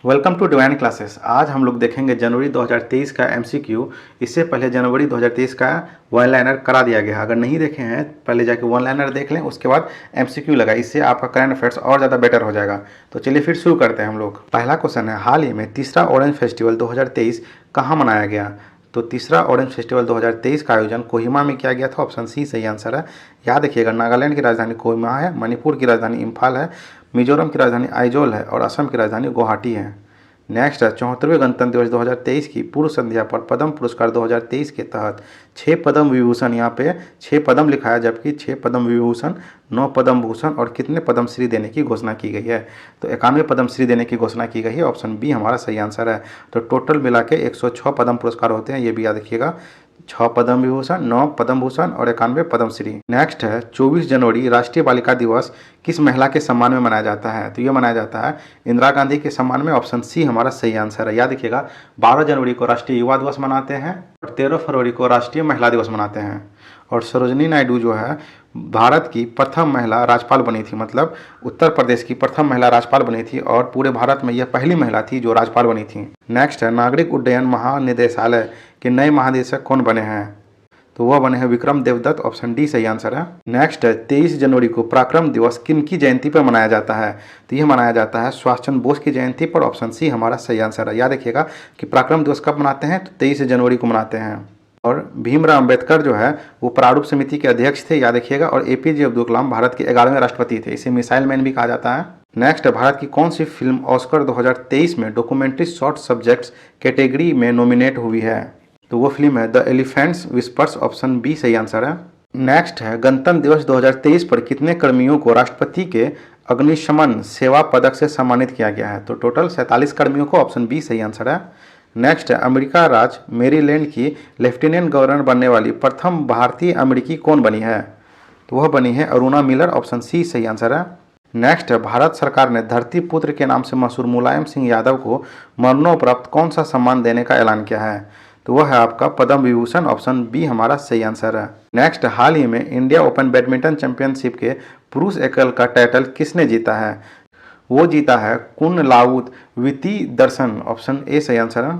Welcome to divine classes. आज हम लोग देखेंगे जनवरी 2023 का एमसीक्यू। इससे पहले जनवरी 2023 का वन लाइनर करा दिया गया। अगर नहीं देखे हैं पहले जाके वन लाइनर देख लें, उसके बाद एमसीक्यू लगा। इससे आपका करंट अफेयर्स और ज़्यादा बेटर हो जाएगा। तो चलिए फिर शुरू करते हैं हम लोग। पहला क्वेश्चन है, हाल ही में तीसरा ऑरेंज फेस्टिवल 2023 कहाँ मनाया गया? तो तीसरा ऑरेंज फेस्टिवल 2023 का आयोजन कोहिमा में किया गया था। ऑप्शन सी सही आंसर है। याद रखिएगा, नागालैंड की राजधानी कोहिमा है, मणिपुर की राजधानी इम्फाल है, मिजोरम की राजधानी आइजोल है और असम की राजधानी गुवाहाटी है। नेक्स्ट है, 74वें गणतंत्र दिवस 2023 की पूर्व संध्या पर पद्म पुरस्कार 2023 के तहत 6 पद्म विभूषण, यहाँ पे 6 पद्म लिखा है जबकि 6 पद्म विभूषण, 9 पद्म भूषण और कितने पद्मश्री देने की घोषणा की गई है? तो 91 पद्मश्री देने की घोषणा की गई है। ऑप्शन बी हमारा सही आंसर है। तो टोटल मिला के 106 पद्म पुरस्कार होते हैं, ये भी याद रखिएगा। 6 पद्म विभूषण, 9 पद्म भूषण और 91 पद्मश्री। नेक्स्ट है, 24 जनवरी राष्ट्रीय बालिका दिवस किस महिला के सम्मान में मनाया जाता है? तो ये मनाया जाता है इंदिरा गांधी के सम्मान में। ऑप्शन सी हमारा सही आंसर है। याद रखिएगा, 12 जनवरी को राष्ट्रीय युवा दिवस मनाते हैं और 13 फरवरी को राष्ट्रीय महिला दिवस मनाते हैं। और सरोजनी नायडू जो है भारत की प्रथम महिला राज्यपाल बनी थी, मतलब उत्तर प्रदेश की प्रथम महिला राज्यपाल बनी थी और पूरे भारत में यह पहली महिला थी जो राज्यपाल बनी थी। नेक्स्ट है, नागरिक उड्डयन महानिदेशालय के नए महानिदेशक कौन बने हैं? तो वह बने हैं विक्रम देवदत्त। ऑप्शन डी सही आंसर है। नेक्स्ट है, 23 जनवरी को पराक्रम दिवस किन की जयंती पर मनाया जाता है? तो यह मनाया जाता है सुभाष चंद्र बोस की जयंती पर। ऑप्शन सी हमारा सही आंसर है। याद रखिएगा कि पराक्रम दिवस कब मनाते हैं? तो 23 जनवरी को मनाते हैं। और भीमराव अंबेडकर जो है वो प्रारूप समिति के अध्यक्ष थे, याद रखिएगा। और एपीजे अब्दुल कलाम भारत के 11वें राष्ट्रपति थे, इसे मिसाइल मैन भी कहा जाता है। नेक्स्ट, भारत की कौन सी फिल्म ऑस्कर 2023 में डॉक्यूमेंट्री शॉर्ट सब्जेक्ट्स कैटेगरी में नॉमिनेट हुई है? तो वो फिल्म है the elephants whispers. Option B सही आंसर है। नेक्स्ट है, गणतंत्र दिवस 2023 पर कितने कर्मियों को राष्ट्रपति के अग्निशमन सेवा पदक से सम्मानित किया गया है? तो टोटल 47 कर्मियों को। ऑप्शन बी सही आंसर है। नेक्स्ट है, अमेरिका राज्य मेरीलैंड की लेफ्टिनेंट गवर्नर बनने वाली प्रथम भारतीय अमेरिकी कौन बनी है? तो वह बनी है अरुणा मिलर। ऑप्शन सी सही आंसर है। नेक्स्ट है, भारत सरकार ने धरती पुत्र के नाम से मशहूर मुलायम सिंह यादव को मरणोपरांत कौन सा सम्मान देने का ऐलान किया है? तो वह है आपका पद्म विभूषण। ऑप्शन बी हमारा सही आंसर है। नेक्स्ट, हाल ही में इंडिया ओपन बैडमिंटन चैंपियनशिप के पुरुष एकल का टाइटल किसने जीता है? वो जीता है कुनलाउत विति दर्शन। ऑप्शन ए सही आंसर है।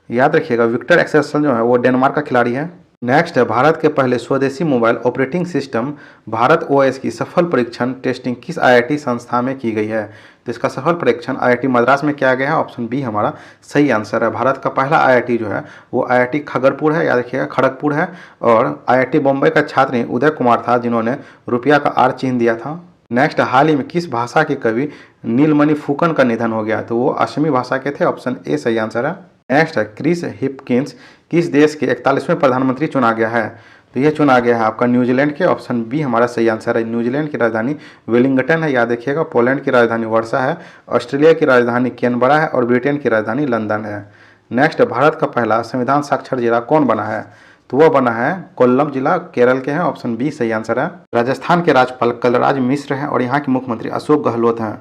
याद रखिएगा, विक्टर एक्सेल्सन जो है वो डेनमार्क का खिलाड़ी है। नेक्स्ट है, भारत के पहले स्वदेशी mobile operating system Bharat OS की सफल परीक्षण टेस्टिंग किस आईआईटी संस्था में की गई है? तो इसका सफल परीक्षण आईआईटी मद्रास में किया गया है। ऑप्शन बी हमारा सही आंसर है। भारत का पहला आईआईटी जो है वो आईआईटी खड़गपुर है, याद रखिएगा खड़गपुर है। और आईआईटी बॉम्बे का छात्र उदय कुमार था जिन्होंने रुपया का आर चिन्ह दिया था। नेक्स्ट, हाल ही में किस भाषा के कवि नीलमणि फुकन का निधन हो गया? तो वो असमी भाषा के थे। ऑप्शन ए सही आंसर है। नेक्स्ट है, क्रिस हिपकिंस किस देश के 41वें प्रधानमंत्री चुना गया है? तो यह चुना गया है आपका न्यूजीलैंड के। ऑप्शन बी हमारा सही आंसर है। न्यूजीलैंड की राजधानी वेलिंगटन है, याद रखिएगा। पोलैंड की राजधानी वर्सा है, ऑस्ट्रेलिया की राजधानी कैनबरा है और ब्रिटेन की राजधानी लंदन है। नेक्स्ट, भारत का पहला संविधान साक्षर जिला कौन बना है? तो वह बना है कोल्लम जिला, केरल के हैं। ऑप्शन बी सही आंसर है। राजस्थान के राज्यपाल कलराज मिश्र हैं और यहाँ के मुख्यमंत्री अशोक गहलोत हैं।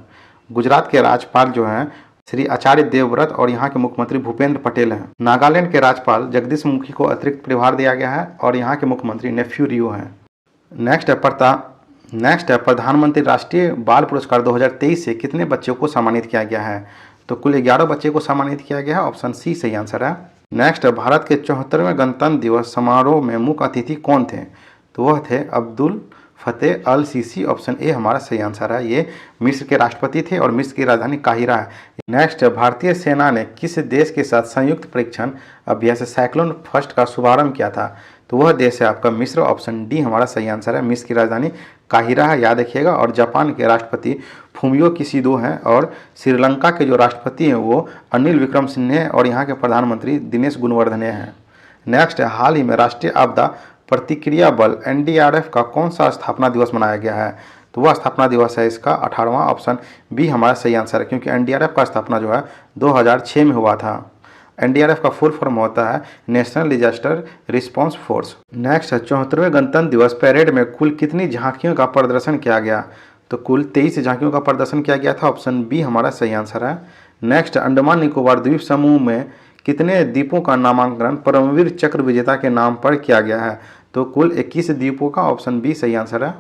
गुजरात के राज्यपाल जो हैं श्री आचार्य देवव्रत और यहाँ के मुख्यमंत्री भूपेंद्र पटेल हैं। नागालैंड के राज्यपाल जगदीश मुखी को अतिरिक्त प्रभार दिया गया है और यहाँ के मुख्यमंत्री नेफ्यू रियो हैं। नेक्स्ट है, प्रधानमंत्री राष्ट्रीय बाल पुरस्कार 2023 से कितने बच्चों को सम्मानित किया गया है? तो कुल 11 बच्चे को सम्मानित किया गया है। ऑप्शन सी सही आंसर है। नेक्स्ट है, भारत के 74वें गणतंत्र दिवस समारोह में मुख्य अतिथि कौन थे? तो वह थे अब्दुल फतेह अल सीसी। ऑप्शन ए हमारा सही आंसर है। ये मिस्र के राष्ट्रपति थे और मिस्र की राजधानी काहिरा है। नेक्स्ट, भारतीय सेना ने किस देश के साथ संयुक्त परीक्षण अभ्यास साइक्लोन फर्स्ट का शुभारंभ किया था? तो वह देश है आपका मिस्र। ऑप्शन डी हमारा सही आंसर है। मिस्र की राजधानी काहिरा है, याद रखिएगा। और जापान के राष्ट्रपति फुमियो किशिदो हैं और श्रीलंका के जो राष्ट्रपति हैं वो अनिल विक्रमसिंघे हैं और यहाँ के प्रधानमंत्री दिनेश गुणवर्धने हैं। नेक्स्ट है, हाल ही में राष्ट्रीय आपदा प्रतिक्रिया बल एनडीआरएफ का कौन सा स्थापना दिवस मनाया गया है? तो वह स्थापना दिवस है इसका 18वां। ऑप्शन बी हमारा सही आंसर है, क्योंकि एनडीआरएफ का स्थापना जो है 2006 में हुआ था। एनडीआरएफ का फुल फॉर्म होता है national disaster response force. Next है, 74वें गणतंत्र दिवस परेड में कुल कितनी झांकियों का प्रदर्शन किया गया? तो कुल 23 झांकियों का प्रदर्शन किया गया था। ऑप्शन बी हमारा सही आंसर है। नेक्स्ट, अंडमान निकोबार द्वीप समूह में कितने द्वीपों का नामांकन परमवीर चक्र विजेता के नाम पर किया गया है? तो कुल 21 द्वीपों का। ऑप्शन बी सही आंसर है।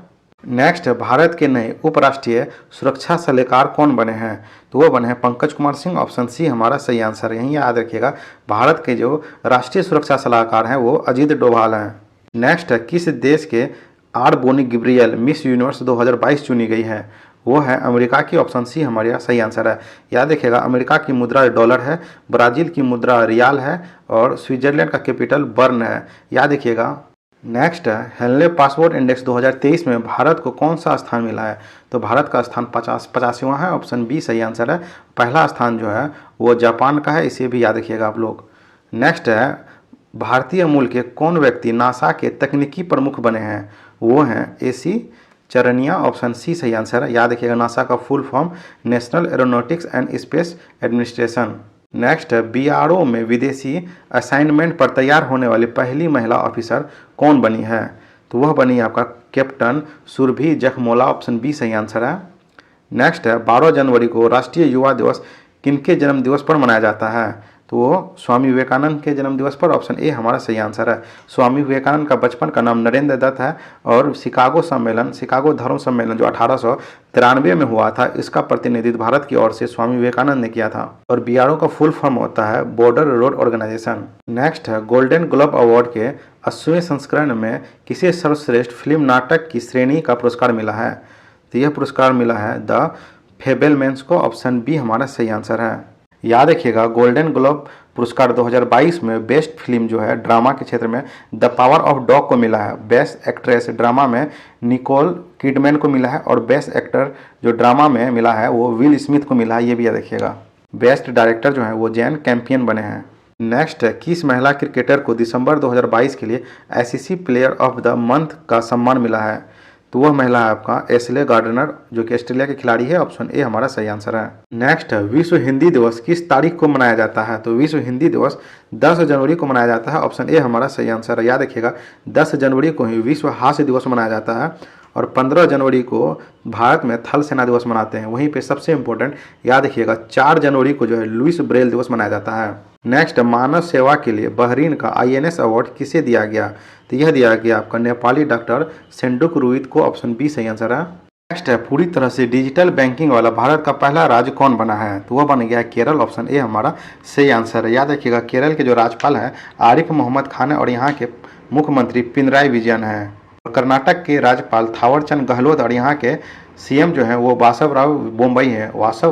नेक्स्ट, भारत के नए उपराष्ट्रीय सुरक्षा सलाहकार कौन बने हैं? तो वो बने हैं पंकज कुमार सिंह। ऑप्शन सी हमारा सही आंसर है। यहीं याद रखिएगा, भारत के जो राष्ट्रीय सुरक्षा सलाहकार हैं वो अजीत डोभाल हैं। नेक्स्ट, किस देश के आर बोनी गिब्रियल मिस यूनिवर्स 2022 चुनी गई है? वो है अमेरिका की। ऑप्शन सी हमारा सही आंसर है। याद रखिएगा, अमेरिका की मुद्रा डॉलर है, ब्राज़ील की मुद्रा रियाल है और स्विट्जरलैंड का कैपिटल बर्न है। याद रखिएगा। नेक्स्ट है, हेनले पासपोर्ट इंडेक्स 2023 में भारत को कौन सा स्थान मिला है? तो भारत का स्थान 85वां है। ऑप्शन बी सही आंसर है। पहला स्थान जो है वो जापान का है, इसे भी याद रखिएगा आप लोग। नेक्स्ट है, भारतीय मूल के कौन व्यक्ति नासा के तकनीकी प्रमुख बने हैं? वो हैं AC चरनिया। ऑप्शन सी सही आंसर है। याद रखिएगा, नासा का full form national aeronautics and space administration. Next है, BRO में विदेशी असाइनमेंट पर तैयार होने वाली पहली महिला ऑफिसर कौन बनी है? तो वह बनी आपका captain Surbhi Jakhmola. Option B सही आंसर है। नेक्स्ट है, 12 जनवरी को राष्ट्रीय युवा दिवस किनके जन्म दिवस पर मनाया जाता है? तो वो स्वामी विवेकानंद के जन्म दिवस पर। ऑप्शन ए हमारा सही आंसर है। स्वामी विवेकानंद का बचपन का नाम नरेंद्र दत्त है और शिकागो धर्म सम्मेलन जो 1893 में हुआ था, इसका प्रतिनिधित्व भारत की ओर से स्वामी विवेकानंद ने किया था। और BRO का फुल फॉर्म होता है बॉर्डर रोड ऑर्गेनाइजेशन। नेक्स्ट है, गोल्डन ग्लोब अवार्ड के 80वें संस्करण में किसे सर्वश्रेष्ठ फिल्म नाटक की श्रेणी का पुरस्कार मिला है? तो यह पुरस्कार मिला है द फेबलमैन्स को। ऑप्शन बी हमारा सही आंसर है। याद रखिएगा, गोल्डन ग्लोब पुरस्कार 2022 में बेस्ट फिल्म जो है ड्रामा के क्षेत्र में द पावर ऑफ डॉग को मिला है। बेस्ट एक्ट्रेस ड्रामा में निकोल किडमैन को मिला है और बेस्ट एक्टर जो ड्रामा में मिला है वो विल स्मिथ को मिला है, ये भी याद रखिएगा। बेस्ट डायरेक्टर जो है वो जैन कैंपियन बने हैं। नेक्स्ट है, किस महिला क्रिकेटर को दिसंबर 2022 के लिए ICC player of the month का सम्मान मिला है? तो वह महिला है आपका एशले गार्डनर, जो कि ऑस्ट्रेलिया के खिलाड़ी है। ऑप्शन ए हमारा सही आंसर है। नेक्स्ट है, विश्व हिंदी दिवस किस तारीख को मनाया जाता है? तो विश्व हिंदी दिवस 10 जनवरी को मनाया जाता है। ऑप्शन ए हमारा सही आंसर है। याद रखिएगा, 10 जनवरी को ही विश्व हास्य दिवस मनाया जाता है और 15 जनवरी को भारत में थल सेना दिवस मनाते हैं। वहीं पे सबसे इम्पोर्टेंट याद रखिएगा, 4 जनवरी को जो है लुइस ब्रेल दिवस मनाया जाता है। नेक्स्ट, मानव सेवा के लिए बहरीन का INS अवार्ड किसे दिया गया? तो यह दिया गया आपका नेपाली डॉक्टर सेंडुक रुइत को। ऑप्शन बी सही आंसर है। नेक्स्ट है, पूरी तरह से डिजिटल बैंकिंग वाला भारत का पहला राज्य कौन बना है? तो वह बन गया है केरल। ऑप्शन ए हमारा सही आंसर है। याद रखिएगा, केरल के जो राज्यपाल हैं आरिफ मोहम्मद खान है और यहाँ के मुख्यमंत्री पिनराई विजयन है। कर्नाटक के राज्यपाल थावरचंद गहलोत और यहाँ के CM जो हैं वो वासव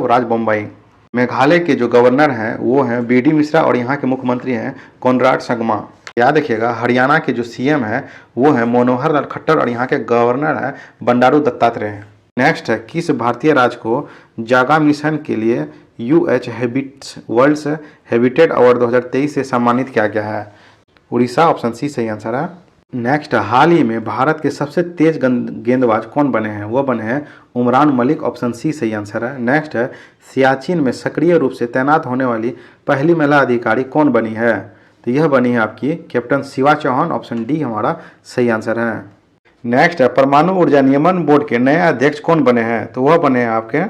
राज बोम्बई। मेघालय के जो गवर्नर हैं वो हैं BD मिश्रा और यहाँ के मुख्यमंत्री हैं कॉनराड संगमा। याद रखिएगा, हरियाणा के जो CM हैं वो हैं मनोहर लाल खट्टर और यहाँ के गवर्नर हैं बंडारू दत्तात्रेय। नेक्स्ट है, किस भारतीय राज्य को जागा मिशन के लिए UH वर्ल्ड्स हैबिटेट अवार्ड 2023 से सम्मानित किया गया है? उड़ीसा। ऑप्शन सी सही आंसर है। नेक्स्ट, हाल ही में भारत के सबसे तेज गेंदबाज कौन बने हैं? वो बने हैं उमरान मलिक। ऑप्शन सी सही आंसर है। नेक्स्ट है, सियाचिन में सक्रिय रूप से तैनात होने वाली पहली महिला अधिकारी कौन बनी है? तो यह बनी है आपकी captain Shiva Chauhan. Option D हमारा सही आंसर है। नेक्स्ट है, परमाणु ऊर्जा नियमन बोर्ड के नए अध्यक्ष कौन बने हैं? तो वह बने हैं आपके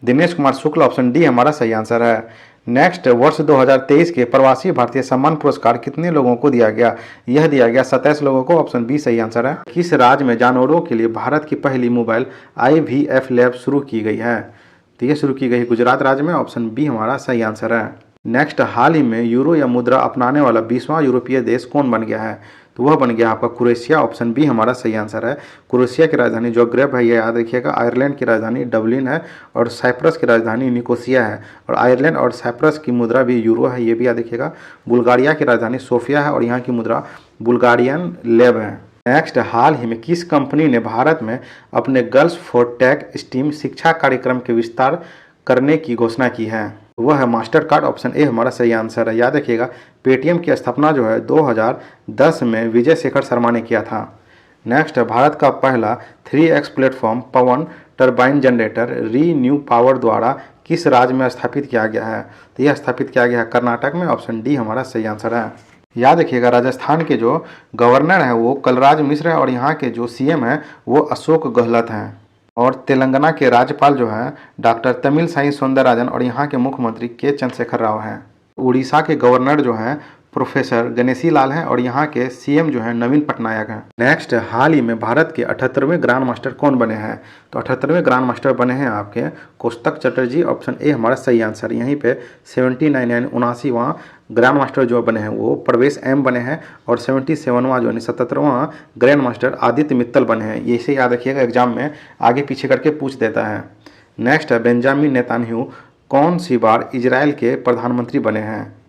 दिनेश कुमार शुक्ल। ऑप्शन डी हमारा सही आंसर है। नेक्स्ट, वर्ष 2023 के प्रवासी भारतीय सम्मान पुरस्कार कितने लोगों को दिया गया? यह दिया गया 27 लोगों को। ऑप्शन बी सही आंसर है। किस राज्य में जानवरों के लिए भारत की पहली मोबाइल IVF लैब शुरू की गई है? तो यह शुरू की गई गुजरात राज्य में। ऑप्शन बी हमारा सही आंसर है। नेक्स्ट, हाल ही में यूरो या मुद्रा अपनाने वाला 20वां यूरोपीय देश कौन बन गया है? तो वह बन गया आपका क्रोएशिया। ऑप्शन बी हमारा सही आंसर है। क्रोएशिया की राजधानी ज़ाग्रेब है, ये याद रखिएगा। आयरलैंड की राजधानी डबलिन है और साइप्रस की राजधानी निकोसिया है। और आयरलैंड और साइप्रस की मुद्रा भी यूरो है, ये भी याद रखिएगा। बुल्गारिया की राजधानी सोफिया है और यहाँ की मुद्रा बुल्गारियन लेब है। नेक्स्ट, हाल ही में किस कंपनी ने भारत में अपने गर्ल्स फॉर टेक स्टीम शिक्षा कार्यक्रम के विस्तार करने की घोषणा की है? वह है मास्टर कार्ड। ऑप्शन ए हमारा सही आंसर है। याद रखिएगा, पेटीएम की स्थापना जो है 2010 में विजय शेखर शर्मा ने किया था। नेक्स्ट है, भारत का पहला 3X प्लेटफॉर्म पवन टरबाइन जनरेटर रीन्यू पावर द्वारा किस राज्य में स्थापित किया गया है? तो यह स्थापित किया गया है कर्नाटक में। ऑप्शन डी हमारा सही आंसर है। याद रखिएगा, राजस्थान के जो गवर्नर हैं वो कलराज मिश्र है और यहाँ के जो CM हैं वो अशोक गहलोत हैं। और तेलंगाना के राज्यपाल जो हैं डॉक्टर तमिलसाई सौंदरराजन और यहाँ के मुख्यमंत्री के चंद्रशेखर राव हैं। उड़ीसा के गवर्नर जो हैं प्रोफेसर गणेशी लाल हैं और यहाँ के सीएम जो है नवीन पटनायक हैं। नेक्स्ट, हाल ही में भारत के 78वें ग्रांड मास्टर कौन बने हैं? तो 78वें ग्रांड मास्टर बने हैं आपके कौस्तुभ चटर्जी, ऑप्शन ए हमारा सही आंसर। यहीं पे 79 यानी 79वां ग्रैंड मास्टर जो बने हैं वो प्रवेश एम बने हैं और 77वां जो यानी 77वां ग्रैंड मास्टर आदित्य मित्तल बने हैं। ये इसे याद रखिएगा, एग्जाम में आगे पीछे करके पूछ देता है। नेक्स्ट है, बेंजामिन नेतान्याहू कौन सी बार इजराइल के प्रधानमंत्री बने हैं?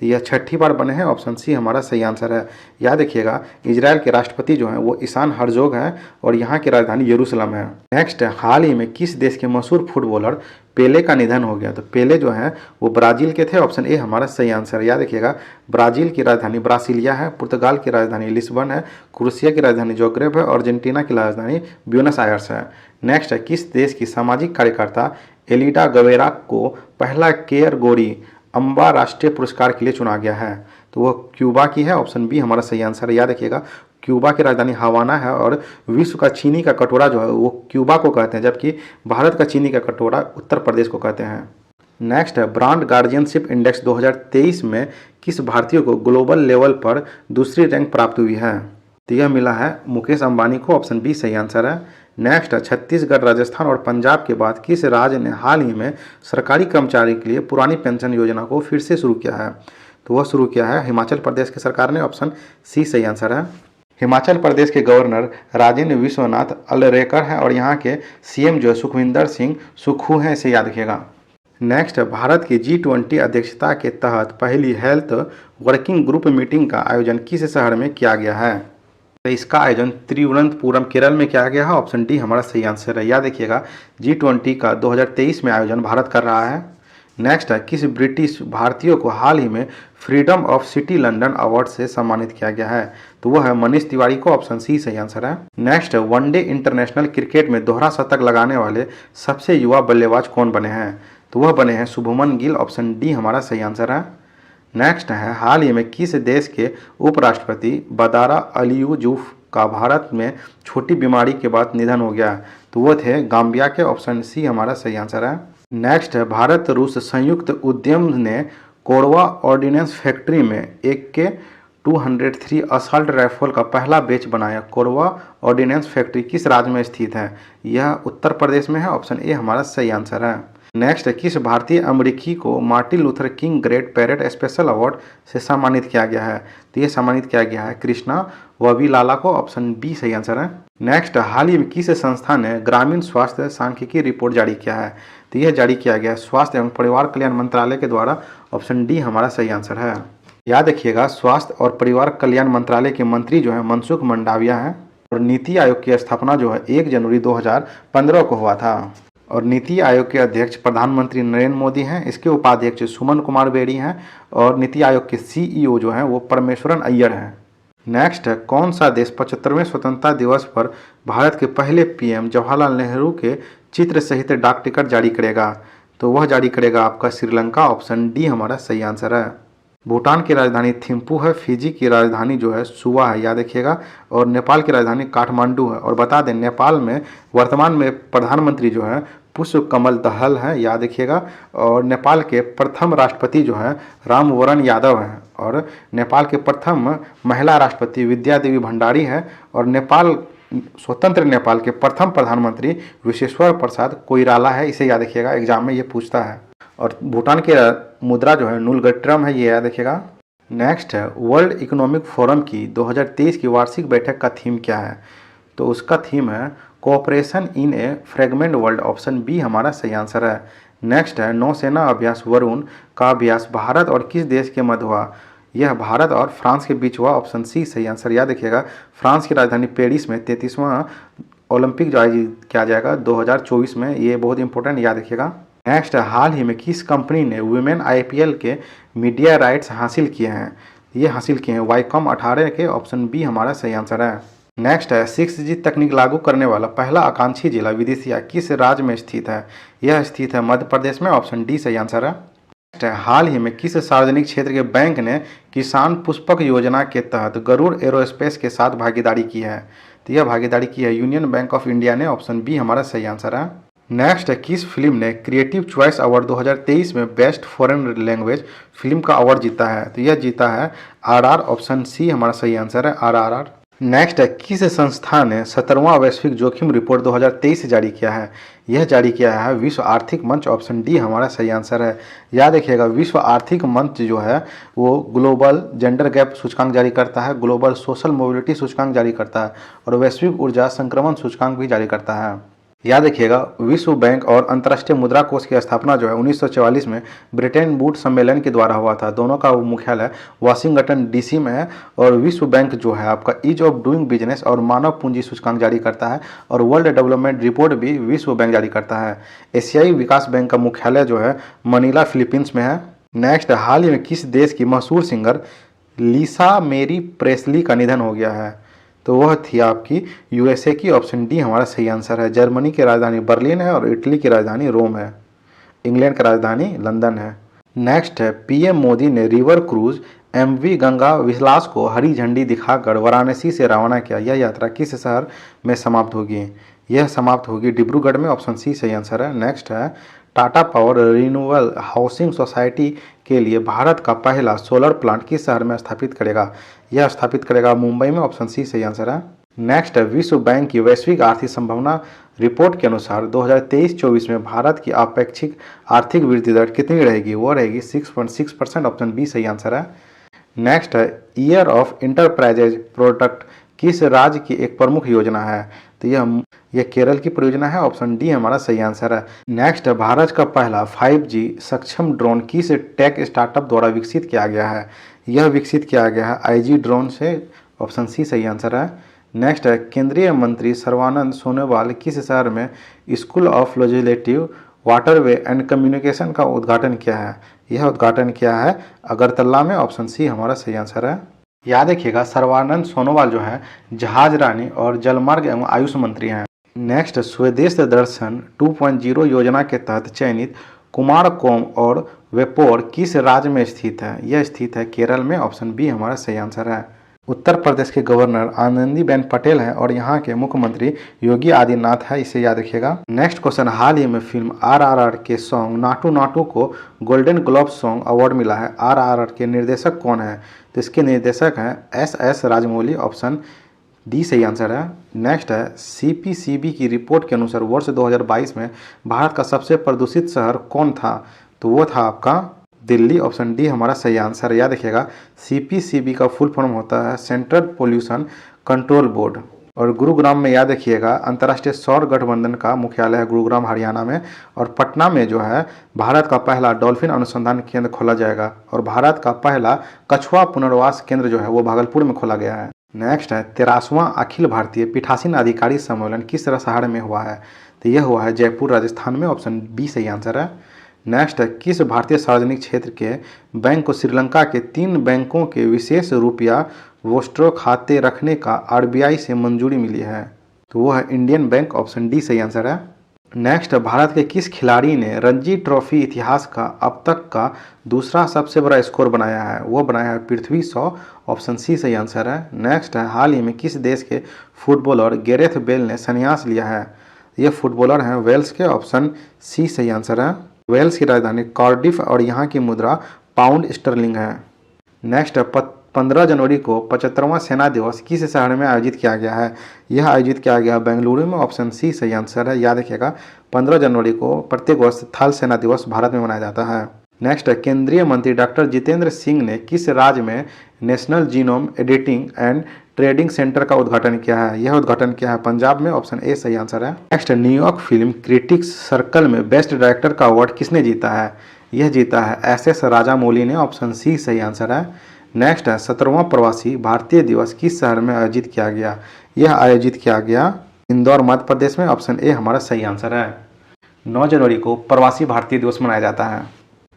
तो यह 6ठी बार बने हैं, ऑप्शन सी हमारा सही आंसर है। याद रखिएगा, इजराइल के राष्ट्रपति जो हैं वो इसान हर्जोग हैं और यहाँ की राजधानी यरूशलेम है। नेक्स्ट, हाल ही में किस देश के मशहूर फुटबॉलर पेले का निधन हो गया? तो पेले जो हैं वो ब्राजील के थे, ऑप्शन ए हमारा सही आंसर। याद रखिएगा, ब्राजील की राजधानी ब्रासिलिया है, पुर्तगाल की राजधानी लिस्बन है, क्रोएशिया की राजधानी जोग्रेब है और अर्जेंटीना की राजधानी ब्यूनस आयर्स है। नेक्स्ट है, किस देश की सामाजिक कार्यकर्ता एलिडा गवेरा को पहला केयर गोरी अम्बा राष्ट्रीय पुरस्कार के लिए चुना गया है? तो वह क्यूबा की है, ऑप्शन बी हमारा सही आंसर है। याद रखिएगा, क्यूबा की राजधानी हवाना है और विश्व का चीनी का कटोरा जो है वो क्यूबा को कहते हैं, जबकि भारत का चीनी का कटोरा उत्तर प्रदेश को कहते हैं। नेक्स्ट है, ब्रांड गार्जियनशिप इंडेक्स 2023 में किस भारतीय को ग्लोबल लेवल पर दूसरी रैंक प्राप्त हुई है? तो यह मिला है मुकेश अंबानी को, ऑप्शन बी सही आंसर है। नेक्स्ट है, छत्तीसगढ़, राजस्थान और पंजाब के बाद किस राज्य ने हाल ही में सरकारी कर्मचारी के लिए पुरानी पेंशन योजना को फिर से शुरू किया है? तो वह शुरू किया है हिमाचल प्रदेश की सरकार ने, ऑप्शन सी सही आंसर है। हिमाचल प्रदेश के गवर्नर राजेंद्र विश्वनाथ अलेरेकर हैं और यहाँ के सीएम जो है सुखविंदर सिंह सुक्खू हैं, इसे याद रखिएगा। नेक्स्ट, भारत की G20 अध्यक्षता के तहत पहली हेल्थ वर्किंग ग्रुप मीटिंग का आयोजन किस शहर में किया गया है? तो इसका आयोजन तिरुवनंतपुरम केरल में किया गया है, ऑप्शन डी हमारा सही आंसर है। याद रखिएगा, G20 का 2023 में आयोजन भारत कर रहा है। नेक्स्ट है, किस ब्रिटिश भारतीय को हाल ही में freedom of city London award से सम्मानित किया गया है? तो वह है मनीष तिवारी को, ऑप्शन सी सही आंसर है। नेक्स्ट है, वनडे इंटरनेशनल क्रिकेट में दोहरा शतक लगाने वाले सबसे युवा बल्लेबाज कौन बने हैं? तो वह बने हैं शुभमन गिल, ऑप्शन डी हमारा सही आंसर है। नेक्स्ट है, हाल ही में किस देश के उपराष्ट्रपति बदारा अलीयूजुफ का भारत में छोटी बीमारी के बाद निधन हो गया? तो वो थे गाम्बिया के, ऑप्शन सी हमारा सही आंसर है। नेक्स्ट है, भारत रूस संयुक्त उद्यम ने कोरबा ऑर्डिनेंस फैक्ट्री में AK-203 असॉल्ट राइफल का पहला बैच बनाया। कोरबा ऑर्डिनेंस फैक्ट्री किस राज्य में स्थित है? यह उत्तर प्रदेश में है, ऑप्शन ए हमारा सही आंसर है। नेक्स्ट, किस भारतीय अमेरिकी को Martin Luther king great parade special award से सम्मानित किया गया है? तो ये सम्मानित किया गया है कृष्णा वबीलाला को, ऑप्शन बी सही आंसर है। नेक्स्ट, हाल ही में किस संस्था ने ग्रामीण स्वास्थ्य सांख्यिकी रिपोर्ट जारी किया है? तो यह जारी किया गया है स्वास्थ्य एवं परिवार कल्याण मंत्रालय के द्वारा, ऑप्शन डी हमारा सही आंसर है। याद रखिएगा, स्वास्थ्य और परिवार कल्याण मंत्रालय के मंत्री जो है मनसुख मंडाविया हैं और नीति आयोग की स्थापना जो है 1 जनवरी 2015 को हुआ था और नीति आयोग के अध्यक्ष प्रधानमंत्री नरेंद्र मोदी हैं। इसके उपाध्यक्ष सुमन कुमार बेड़ी हैं और नीति आयोग के CEO जो हैं वो परमेश्वरन अय्यर हैं। नेक्स्ट है, कौन सा देश 75वें स्वतंत्रता दिवस पर भारत के पहले PM जवाहरलाल नेहरू के चित्र सहित डाक टिकट जारी करेगा? तो वह जारी करेगा आपका श्रीलंका, ऑप्शन डी हमारा सही आंसर है। भूटान की राजधानी थिम्पू है, फिजी की राजधानी जो है सुवा है, याद रखिएगा, और नेपाल की राजधानी काठमांडू है। और बता दें, नेपाल में वर्तमान में प्रधानमंत्री जो है पुष्प कमल दहल हैं, याद रखिएगा, और नेपाल के प्रथम राष्ट्रपति जो है रामवरण यादव हैं और नेपाल के प्रथम महिला राष्ट्रपति विद्या देवी भंडारी है और स्वतंत्र नेपाल के प्रथम प्रधानमंत्री विश्वेश्वर प्रसाद कोइराला है, इसे याद रखिएगा, एग्जाम में ये पूछता है। और भूटान की मुद्रा जो है नुलगट्रम है, ये याद रखिएगा। नेक्स्ट है, वर्ल्ड इकोनॉमिक फोरम की 2023 की वार्षिक बैठक का थीम क्या है? तो उसका थीम है cooperation in a fragment world, option B हमारा सही आंसर है। नेक्स्ट है, नौसेना अभ्यास वरुण का अभ्यास भारत और किस देश के मध्य हुआ? यह भारत और फ्रांस के बीच हुआ, ऑप्शन सी सही आंसर। याद रखिएगा, फ्रांस की राजधानी पेरिस में 33वां ओलंपिक जो आयोजित किया जाएगा 2024 में, ये बहुत इंपॉर्टेंट, याद रखिएगा। नेक्स्ट, हाल ही में किस कंपनी ने वुमेन IPL के मीडिया राइट्स हासिल किए हैं? ये हासिल किए हैं वाईकॉम 18 के, ऑप्शन बी हमारा सही आंसर है। नेक्स्ट है, 6G तकनीक लागू करने वाला पहला आकांक्षी जिला विदिशा किस राज्य में स्थित है? यह स्थित है मध्य प्रदेश में, ऑप्शन डी सही आंसर है। नेक्स्ट है, हाल ही में किस सार्वजनिक क्षेत्र के बैंक ने किसान पुष्पक योजना के तहत गरुड़ एरोस्पेस के साथ भागीदारी की है? तो यह भागीदारी की है यूनियन बैंक ऑफ इंडिया ने, ऑप्शन बी हमारा सही आंसर है। नेक्स्ट है, किस फिल्म ने क्रिएटिव चॉइस अवार्ड 2023 में बेस्ट फॉरेन लैंग्वेज फिल्म का अवार्ड जीता है? तो यह जीता है आरआर, ऑप्शन सी हमारा सही आंसर है आरआरआर। नेक्स्ट है, किस संस्था ने 17वां वैश्विक जोखिम रिपोर्ट 2023 जारी किया है? यह जारी किया है विश्व आर्थिक मंच, ऑप्शन डी हमारा सही आंसर है। याद रखिएगा, विश्व आर्थिक मंच जो है वो ग्लोबल जेंडर गैप सूचकांक जारी करता है, ग्लोबल सोशल मोबिलिटी सूचकांक जारी करता है और वैश्विक ऊर्जा संक्रमण सूचकांक भी जारी करता है। याद रखिएगा, विश्व बैंक और अंतर्राष्ट्रीय मुद्रा कोष की स्थापना जो है 1944 में ब्रिटेन वुड सम्मेलन के द्वारा हुआ था। दोनों का मुख्यालय वाशिंगटन डीसी में है और विश्व बैंक जो है आपका ईज ऑफ डूइंग बिजनेस और मानव पूंजी सूचकांक जारी करता है और वर्ल्ड डेवलपमेंट रिपोर्ट भी विश्व बैंक जारी करता है। एशियाई विकास बैंक का मुख्यालय जो है मनीला फिलीपींस में है। नेक्स्ट, हाल ही में किस देश की मशहूर सिंगर लिसा मेरी प्रेस्ली का निधन हो गया है? तो वह थी आपकी यूएसए की, ऑप्शन डी हमारा सही आंसर है। जर्मनी की राजधानी बर्लिन है और इटली की राजधानी रोम है। इंग्लैंड की राजधानी लंदन है। नेक्स्ट है, पीएम मोदी ने रिवर क्रूज एमवी गंगा विलास को हरी झंडी दिखाकर वाराणसी से रवाना किया। यह यात्रा किस शहर में समाप्त होगी? यह समाप्त होगी डिब्रूगढ़ में, ऑप्शन सी सही आंसर है। नेक्स्ट है, Tata power renewable housing society के लिए भारत का पहला सोलर प्लांट किस शहर में स्थापित करेगा? यह स्थापित करेगा मुंबई में, ऑप्शन सी सही आंसर है। नेक्स्ट है, विश्व बैंक की वैश्विक आर्थिक संभावना रिपोर्ट के अनुसार 2023-24 में भारत की अपेक्षित आर्थिक वृद्धि दर कितनी रहेगी? वो रहेगी 6.6%, ऑप्शन बी सही आंसर है। नेक्स्ट है, ईयर ऑफ इंटरप्राइजेज प्रोडक्ट किस राज्य की एक प्रमुख योजना है? तो यह केरल की परियोजना है, ऑप्शन डी हमारा सही आंसर है। नेक्स्ट है, भारत का पहला 5G सक्षम ड्रोन किस टेक स्टार्टअप द्वारा विकसित किया गया है? यह विकसित किया गया है IG ड्रोन से, ऑप्शन सी सही आंसर है। नेक्स्ट है, केंद्रीय मंत्री सर्बानंद सोनोवाल किस शहर में school of legislative waterway and communication का उद्घाटन किया है? यह उद्घाटन किया है अगरतला में, ऑप्शन सी हमारा सही आंसर है। याद रखिएगा, सर्बानंद सोनोवाल जो है जहाज रानी और जलमार्ग एवं आयुष मंत्री हैं। नेक्स्ट, स्वदेश दर्शन 2.0 योजना के तहत चयनित कुमारकोम और वेपोर किस राज्य में स्थित है? यह स्थित है केरल में, ऑप्शन बी हमारा सही आंसर है। उत्तर प्रदेश के गवर्नर आनंदीबेन पटेल हैं और यहाँ के मुख्यमंत्री योगी आदित्यनाथ है, इसे याद रखिएगा। नेक्स्ट क्वेश्चन, हाल ही में फिल्म RRR के सॉन्ग नाटू नाटू को गोल्डन ग्लोब सॉन्ग अवार्ड मिला है। RRR के निर्देशक कौन है? तो इसके निर्देशक हैं SS राजमौली, ऑप्शन डी सही आंसर है। नेक्स्ट है, CPCB की रिपोर्ट के अनुसार वर्ष 2022 में भारत का सबसे प्रदूषित शहर कौन था? तो वो था आपका दिल्ली, ऑप्शन डी हमारा सही आंसर है। याद रखिएगा, CPCB का फुल फॉर्म होता है सेंट्रल पोल्यूशन कंट्रोल बोर्ड। और गुरुग्राम में याद रखिएगा, अंतर्राष्ट्रीय सौर गठबंधन का मुख्यालय है गुरुग्राम हरियाणा में। और पटना में जो है भारत का पहला डॉल्फिन अनुसंधान केंद्र खोला जाएगा और भारत का पहला कछुआ पुनर्वास केंद्र जो है वो भागलपुर में खोला गया है। नेक्स्ट है, 13वां अखिल भारतीय पीठासीन अधिकारी सम्मेलन किस शहर में हुआ है? तो यह हुआ है जयपुर राजस्थान में, ऑप्शन बी सही आंसर है। नेक्स्ट है, किस भारतीय सार्वजनिक क्षेत्र के बैंक को श्रीलंका के 3 बैंकों के विशेष रुपया वोस्ट्रो खाते रखने का RBI से मंजूरी मिली है? तो वो है इंडियन बैंक, ऑप्शन डी सही आंसर है। नेक्स्ट, भारत के किस खिलाड़ी ने रणजी ट्रॉफी इतिहास का अब तक का दूसरा सबसे बड़ा स्कोर बनाया है? वो बनाया है पृथ्वी शॉ, ऑप्शन सी सही आंसर है। नेक्स्ट है, हाल ही में किस देश के फुटबॉलर गैरेथ बेल ने संन्यास लिया है? ये फुटबॉलर हैं वेल्स के, ऑप्शन सी सही आंसर है। वेल्स की राजधानी कार्डिफ और यहाँ की मुद्रा पाउंड स्टर्लिंग है। नेक्स्ट, 15 जनवरी को 75वां सेना दिवस किस शहर में आयोजित किया गया है? यह आयोजित किया गया बेंगलुरु में, ऑप्शन सी सही आंसर है। याद रखिएगा, 15 जनवरी को प्रत्येक वर्ष थल सेना दिवस भारत में मनाया जाता है। नेक्स्ट, केंद्रीय मंत्री डॉक्टर जितेंद्र सिंह ने किस राज्य में national genome editing and trading centre का उद्घाटन किया है? यह उद्घाटन किया है पंजाब में, ऑप्शन ए सही आंसर है। Next, New York film critics circle में बेस्ट डायरेक्टर का अवार्ड किसने जीता है? यह जीता है SS राजामौली ने, ऑप्शन सी सही आंसर है। नेक्स्ट है, 17वां प्रवासी भारतीय दिवस किस शहर में आयोजित किया गया? यह आयोजित किया गया इंदौर मध्य प्रदेश में, ऑप्शन ए हमारा सही आंसर है। 9 जनवरी को प्रवासी भारतीय दिवस मनाया जाता है।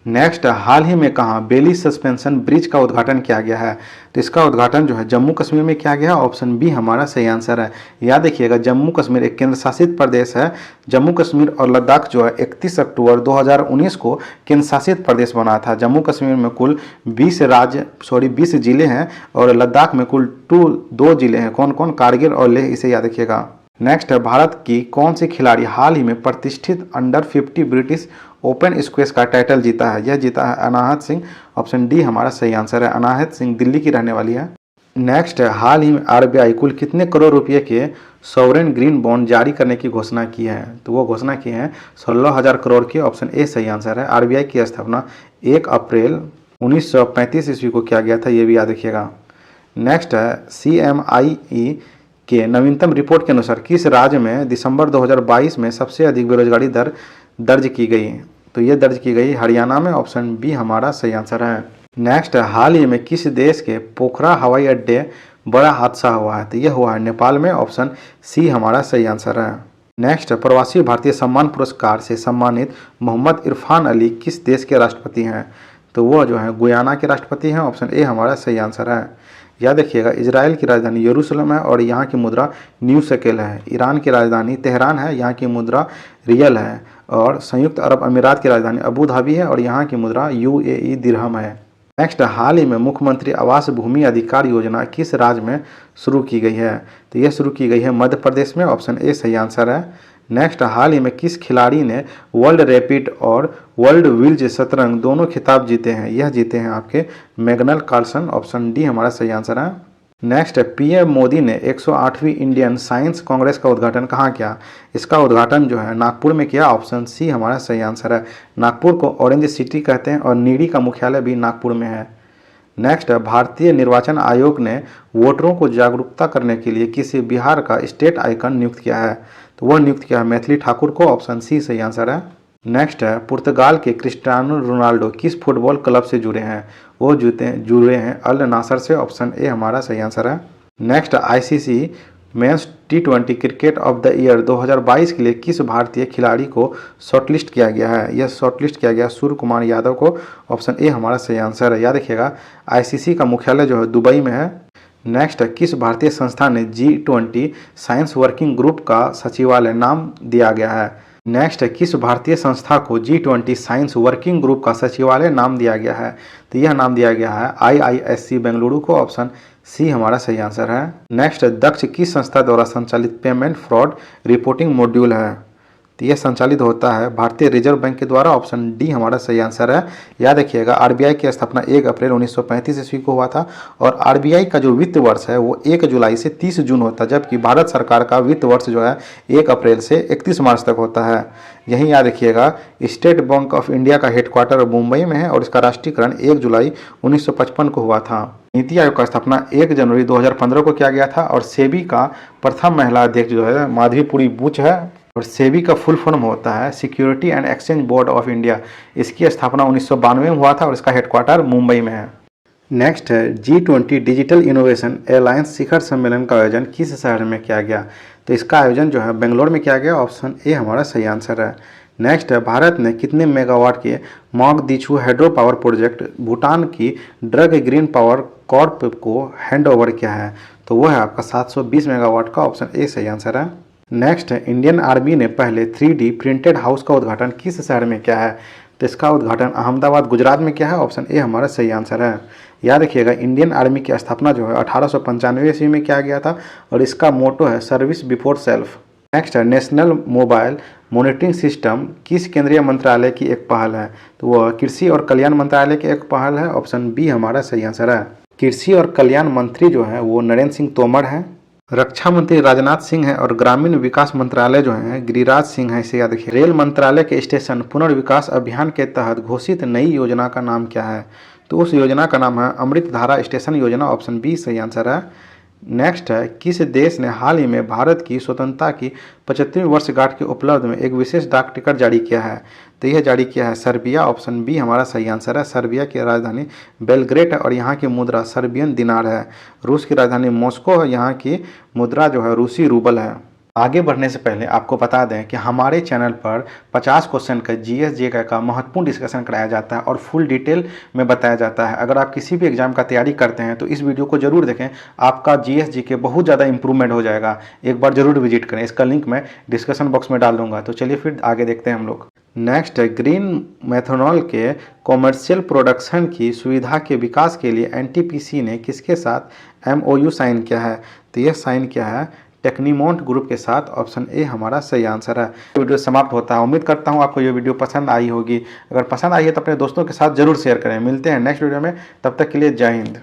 नेक्स्ट, हाल ही में कहाँ बेली सस्पेंशन ब्रिज का उद्घाटन किया गया है? तो इसका उद्घाटन जो है जम्मू कश्मीर में किया गया, ऑप्शन बी हमारा सही आंसर है। याद रखिएगा, जम्मू कश्मीर एक केंद्र शासित प्रदेश है। जम्मू कश्मीर और लद्दाख जो है 31 अक्टूबर 2019 को केंद्र शासित प्रदेश बना था। जम्मू कश्मीर में कुल 20 जिले हैं और लद्दाख में कुल 2 जिले हैं। कौन कौन? कारगिल और लेह, इसे याद रखिएगा। नेक्स्ट है, भारत की कौन सी खिलाड़ी हाल ही में प्रतिष्ठित अंडर 50 ब्रिटिश ओपन स्क्वैश का टाइटल जीता है? यह जीता है अनाहत सिंह। ऑप्शन डी हमारा सही आंसर है। अनाहत सिंह दिल्ली की रहने वाली है। नेक्स्ट है, हाल ही में आरबीआई कुल कितने करोड़ रुपए के सॉवरेन ग्रीन बॉन्ड जारी करने की घोषणा की है? तो वो घोषणा की है 16,000 करोड़ की। ऑप्शन ए सही आंसर है। आरबीआई की स्थापना 1 अप्रैल 1935 ईस्वी को किया गया था, ये भी याद रखिएगा। नेक्स्ट है, CMIE के नवीनतम रिपोर्ट के अनुसार किस राज्य में दिसंबर 2022 में सबसे अधिक बेरोजगारी दर दर्ज की गई? तो ये दर्ज की गई हरियाणा में। ऑप्शन बी हमारा सही आंसर है। नेक्स्ट है, हाल ही में किस देश के पोखरा हवाई अड्डे बड़ा हादसा हुआ है? तो यह हुआ है नेपाल में। ऑप्शन सी हमारा सही आंसर है। नेक्स्ट है, प्रवासी भारतीय सम्मान पुरस्कार से सम्मानित मोहम्मद इरफान अली किस देश के राष्ट्रपति हैं? तो वो जो है गुयाना के राष्ट्रपति हैं। ऑप्शन ए हमारा सही आंसर है। याद रखिएगा, इजराइल की राजधानी यरूशलेम है और यहाँ की मुद्रा न्यू शेकेल है। ईरान की राजधानी तेहरान है, यहाँ की मुद्रा रियल है। और संयुक्त अरब अमीरात की राजधानी अबू धाबी है और यहाँ की मुद्रा UAE दिरहम है। नेक्स्ट, हाल ही में मुख्यमंत्री आवास भूमि अधिकार योजना किस राज्य में शुरू की गई है? तो यह शुरू की गई है मध्य प्रदेश में। ऑप्शन ए सही आंसर है। नेक्स्ट, हाल ही में किस खिलाड़ी ने वर्ल्ड रैपिड और वर्ल्ड विल्ज शतरंज दोनों खिताब जीते हैं? यह जीते हैं आपके मैग्नस कार्लसन। ऑप्शन डी हमारा सही आंसर है। नेक्स्ट है, PM मोदी ने 108वीं इंडियन साइंस कांग्रेस का उद्घाटन कहाँ किया? इसका उद्घाटन जो है नागपुर में किया। ऑप्शन सी हमारा सही आंसर है। नागपुर को ऑरेंज सिटी कहते हैं और नीडी का मुख्यालय भी नागपुर में है। नेक्स्ट है, भारतीय निर्वाचन आयोग ने वोटरों को जागरूकता करने के लिए किसी बिहार का स्टेट आइकन नियुक्त किया है? तो वह नियुक्त किया है मैथिली ठाकुर को। ऑप्शन सी सही आंसर है। नेक्स्ट है, पुर्तगाल के क्रिस्टियानो रोनाल्डो किस फुटबॉल क्लब से जुड़े हैं? वो जुड़े हैं अल नासर से। ऑप्शन ए हमारा सही आंसर है। Next, ICC men's T20 cricket of the year 2022 के लिए किस भारतीय खिलाड़ी को शॉर्टलिस्ट किया गया है? यह शॉर्टलिस्ट किया गया सूर्य कुमार यादव को। ऑप्शन ए हमारा सही आंसर है। याद रखिएगा, ICC का मुख्यालय जो है दुबई में है। नेक्स्ट, किस भारतीय संस्था ने G20 साइंस वर्किंग ग्रुप का सचिवालय नाम दिया गया है? नेक्स्ट, किस भारतीय संस्था को G20 साइंस वर्किंग ग्रुप का सचिवालय नाम दिया गया है? तो यह नाम दिया गया है IISc बेंगलुरु को। ऑप्शन सी हमारा सही आंसर है। नेक्स्ट, दक्ष किस संस्था द्वारा संचालित पेमेंट फ्रॉड रिपोर्टिंग मॉड्यूल है? तो यह संचालित होता है भारतीय रिजर्व बैंक के द्वारा। ऑप्शन डी हमारा सही आंसर है। याद रखिएगा, आरबीआई की स्थापना 1 अप्रैल 1935 ईस्वी को हुआ था और आरबीआई का जो वित्त वर्ष है वो 1 जुलाई से 30 जून होता है, जबकि भारत सरकार का वित्त वर्ष जो है 1 अप्रैल से 31 मार्च तक होता है। यही याद रखिएगा, स्टेट बैंक ऑफ इंडिया का हेडक्वार्टर मुंबई में है और इसका राष्ट्रीयकरण 1 जुलाई 1955 को हुआ था। नीति आयोग का स्थापना 1 जनवरी 2015 को किया गया था और सेबी का प्रथम महिला अध्यक्ष जो है माधवीपुरी बुच है और सेबी का फुल फॉर्म होता है security and exchange board of India. इसकी स्थापना 1992 में हुआ था और इसका हेडक्वार्टर मुंबई में है। नेक्स्ट है, G20 डिजिटल इनोवेशन एलायंस शिखर सम्मेलन का आयोजन किस शहर में किया गया? तो इसका आयोजन जो है बेंगलोर में किया गया। ऑप्शन ए हमारा सही आंसर है। नेक्स्ट है, भारत ने कितने मेगावाट के मोगदिछु हाइड्रो पावर प्रोजेक्ट भूटान की ड्रग ग्रीन पावर कॉर्प को हैंड ओवर किया है? तो वो है आपका 720 मेगावाट का। ऑप्शन ए सही आंसर है। नेक्स्ट है, इंडियन आर्मी ने पहले 3D प्रिंटेड हाउस का उद्घाटन किस शहर में किया है? तो इसका उद्घाटन अहमदाबाद गुजरात में किया है। ऑप्शन ए हमारा सही आंसर है। याद रखिएगा, इंडियन आर्मी की स्थापना जो है 1895 ईस्वी में किया गया था और इसका मोटो है सर्विस बिफोर सेल्फ। नेक्स्ट है, नेशनल मोबाइल मॉनिटरिंग सिस्टम किस केंद्रीय मंत्रालय की एक पहल है? तो वह कृषि और कल्याण मंत्रालय की एक पहल है। ऑप्शन बी हमारा सही आंसर है। कृषि और कल्याण मंत्री जो है वो नरेंद्र सिंह तोमर हैं। रक्षा मंत्री राजनाथ सिंह है और ग्रामीण विकास मंत्रालय जो है गिरिराज सिंह है, इसे याद रखिए। रेल मंत्रालय के स्टेशन पुनर्विकास अभियान के तहत घोषित नई योजना का नाम क्या है? तो उस योजना का नाम है अमृत धारा स्टेशन योजना। ऑप्शन बी सही आंसर है। नेक्स्ट है, किस देश ने हाल ही में भारत की स्वतंत्रता की 75वीं वर्षगांठ के उपलब्ध में एक विशेष डाक टिकट जारी किया है? तो यह जारी किया है सर्बिया। ऑप्शन बी हमारा सही आंसर है। सर्बिया की राजधानी बेलग्रेड है और यहाँ की मुद्रा सर्बियन दिनार है। रूस की राजधानी मॉस्को है, यहाँ की मुद्रा जो है रूसी रूबल है। आगे बढ़ने से पहले आपको बता दें कि हमारे चैनल पर 50 क्वेश्चन का GS का महत्वपूर्ण डिस्कशन कराया जाता है और फुल डिटेल में बताया जाता है। अगर आप किसी भी एग्जाम का तैयारी करते हैं तो इस वीडियो को जरूर देखें, आपका GS बहुत ज़्यादा इंप्रूवमेंट हो जाएगा। एक बार जरूर विजिट करें, इसका लिंक मैं डिस्कशन बॉक्स में डाल दूंगा। तो चलिए फिर आगे देखते हैं हम लोग। नेक्स्ट है, ग्रीन मेथनॉल के कॉमर्शियल प्रोडक्शन की सुविधा के विकास के लिए NTPC ने किसके साथ MOU साइन किया है? तो यह साइन किया है टेक्नीमोंट ग्रुप के साथ। ऑप्शन ए हमारा सही आंसर है। वीडियो समाप्त होता है। उम्मीद करता हूँ आपको ये वीडियो पसंद आई होगी। अगर पसंद आई है तो अपने दोस्तों के साथ जरूर शेयर करें। मिलते हैं नेक्स्ट वीडियो में, तब तक के लिए जय हिंद।